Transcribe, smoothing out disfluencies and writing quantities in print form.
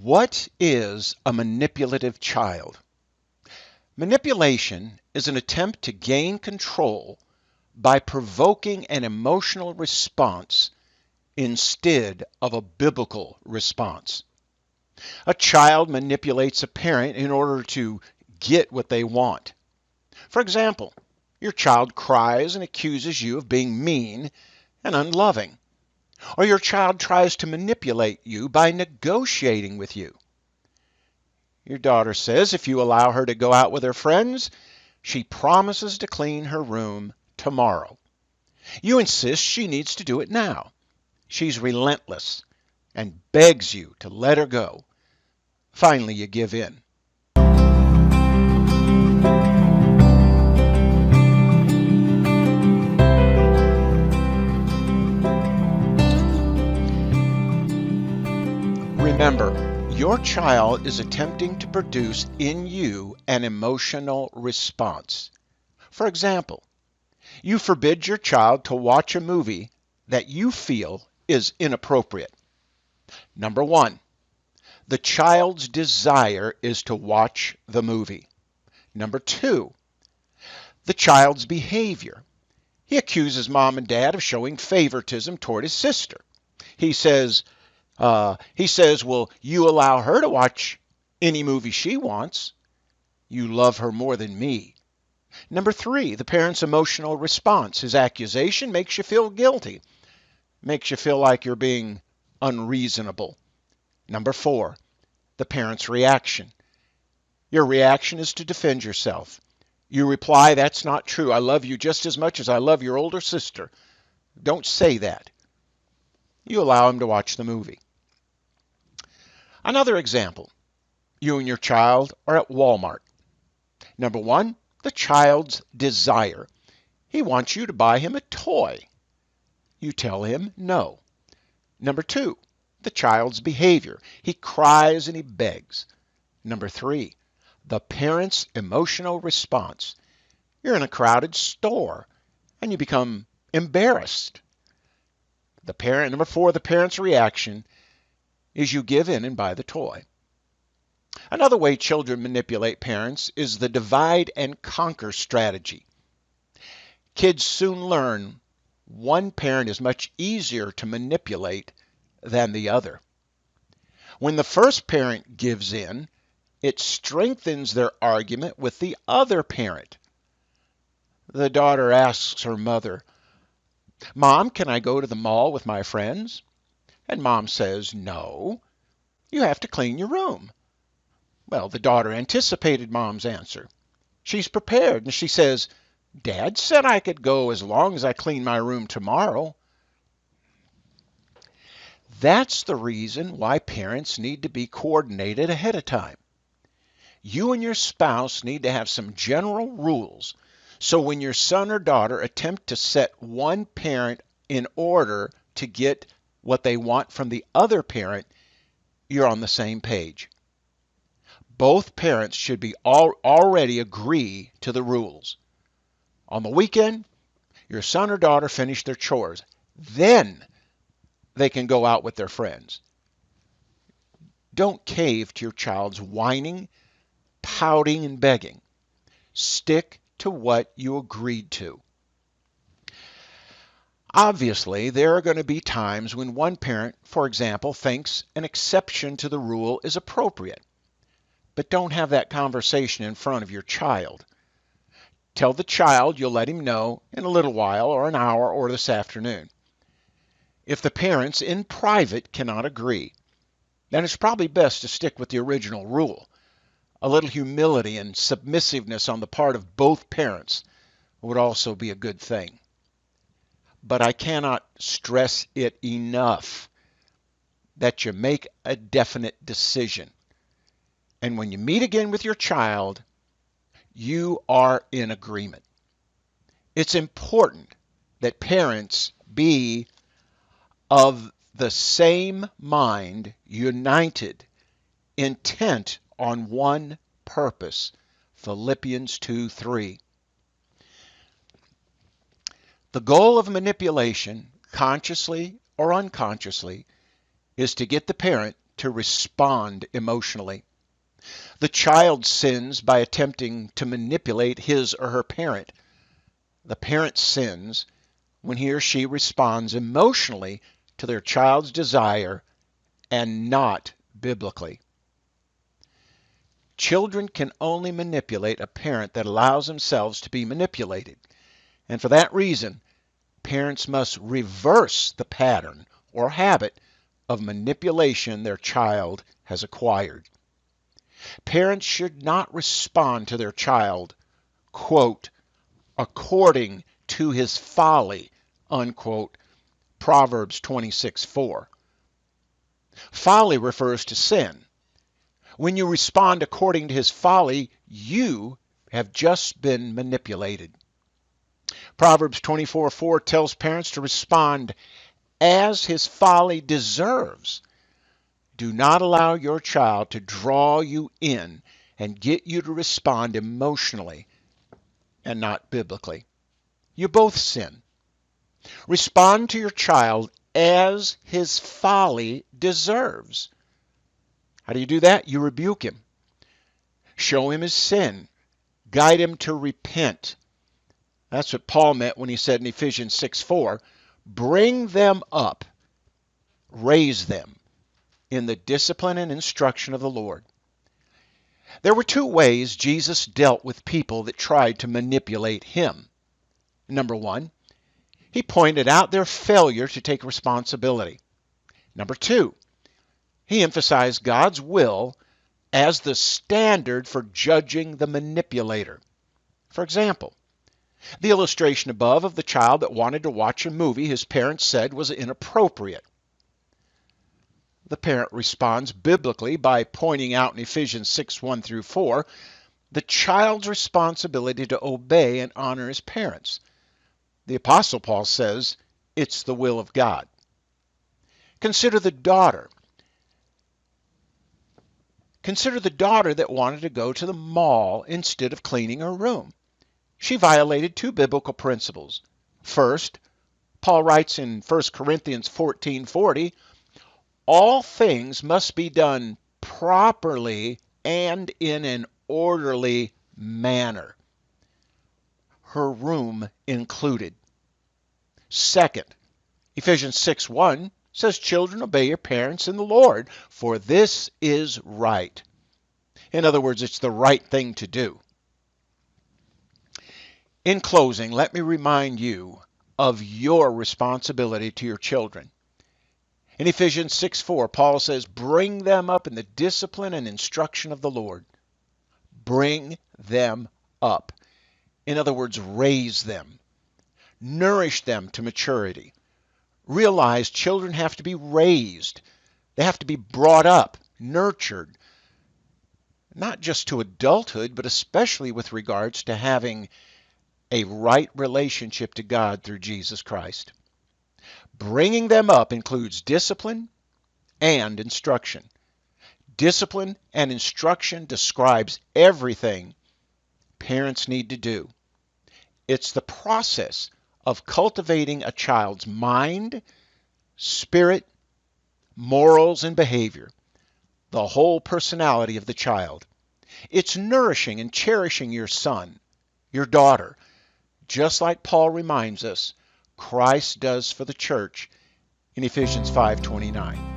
What is a manipulative child? Manipulation is an attempt to gain control by provoking an emotional response instead of a biblical response. A child manipulates a parent in order to get what they want. For example, your child cries and accuses you of being mean and unloving. Or your child tries to manipulate you by negotiating with you. Your daughter says if you allow her to go out with her friends, she promises to clean her room tomorrow. You insist she needs to do it now. She's relentless and begs you to let her go. Finally, you give in. Remember, your child is attempting to produce in you an emotional response. For example, you forbid your child to watch a movie that you feel is inappropriate. Number one, the child's desire is to watch the movie. Number two, the child's behavior. He accuses mom and dad of showing favoritism toward his sister. He says, well, you allow her to watch any movie she wants. You love her more than me. Number three, the parent's emotional response. His accusation makes you feel guilty, makes you feel like you're being unreasonable. Number four, the parent's reaction. Your reaction is to defend yourself. You reply, that's not true. I love you just as much as I love your older sister. Don't say that. You allow him to watch the movie. Another example. You and your child are at Walmart. Number one, the child's desire. He wants you to buy him a toy. You tell him no. Number two, the child's behavior. He cries and he begs. Number three, the parent's emotional response. You're in a crowded store and you become embarrassed. Number four, the parent's reaction is you give in and buy the toy. Another way children manipulate parents is the divide and conquer strategy. Kids soon learn one parent is much easier to manipulate than the other. When the first parent gives in, it strengthens their argument with the other parent. The daughter asks her mother, Mom, can I go to the mall with my friends? And Mom says, no, you have to clean your room. Well, the daughter anticipated Mom's answer. She's prepared, and she says, Dad said I could go as long as I clean my room tomorrow. That's the reason why parents need to be coordinated ahead of time. You and your spouse need to have some general rules, so when your son or daughter attempt to set one parent in order to get what they want from the other parent, you're on the same page. Both parents should be already agree to the rules. On the weekend, your son or daughter finish their chores. Then they can go out with their friends. Don't cave to your child's whining, pouting, and begging. Stick to what you agreed to. Obviously, there are going to be times when one parent, for example, thinks an exception to the rule is appropriate. But don't have that conversation in front of your child. Tell the child you'll let him know in a little while or an hour or this afternoon. If the parents in private cannot agree, then it's probably best to stick with the original rule. A little humility and submissiveness on the part of both parents would also be a good thing. But I cannot stress it enough that you make a definite decision. And when you meet again with your child, you are in agreement. It's important that parents be of the same mind, united, intent on one purpose. Philippians 2:3. The goal of manipulation, consciously or unconsciously, is to get the parent to respond emotionally. The child sins by attempting to manipulate his or her parent. The parent sins when he or she responds emotionally to their child's desire and not biblically. Children can only manipulate a parent that allows themselves to be manipulated. And for that reason, parents must reverse the pattern or habit of manipulation their child has acquired. Parents should not respond to their child, quote, according to his folly, unquote, Proverbs 26:4. Folly refers to sin. When you respond according to his folly, you have just been manipulated. Proverbs 24:4 tells parents to respond as his folly deserves. Do not allow your child to draw you in and get you to respond emotionally and not biblically. You both sin. Respond to your child as his folly deserves. How do you do that? You rebuke him. Show him his sin. Guide him to repent. That's what Paul meant when he said in Ephesians 6:4, bring them up, raise them in the discipline and instruction of the Lord. There were two ways Jesus dealt with people that tried to manipulate him. Number one, he pointed out their failure to take responsibility. Number two, he emphasized God's will as the standard for judging the manipulator. For example, the illustration above of the child that wanted to watch a movie his parents said was inappropriate. The parent responds biblically by pointing out in Ephesians 6:1 through 4, the child's responsibility to obey and honor his parents. The Apostle Paul says it's the will of God. Consider the daughter. Consider the daughter that wanted to go to the mall instead of cleaning her room. She violated two biblical principles. First, Paul writes in 1 Corinthians 14:40, all things must be done properly and in an orderly manner, her room included. Second, Ephesians 6:1 says, children, obey your parents in the Lord, for this is right. In other words, it's the right thing to do. In closing, let me remind you of your responsibility to your children. In Ephesians 6:4, Paul says, bring them up in the discipline and instruction of the Lord. Bring them up. In other words, raise them. Nourish them to maturity. Realize children have to be raised. They have to be brought up, nurtured, not just to adulthood, but especially with regards to having a right relationship to God through Jesus Christ. Bringing them up includes discipline and instruction. Discipline and instruction describes everything parents need to do. It's the process of cultivating a child's mind, spirit, morals, and behavior, the whole personality of the child. It's nourishing and cherishing your son, your daughter, just like Paul reminds us Christ does for the church in Ephesians 5:29.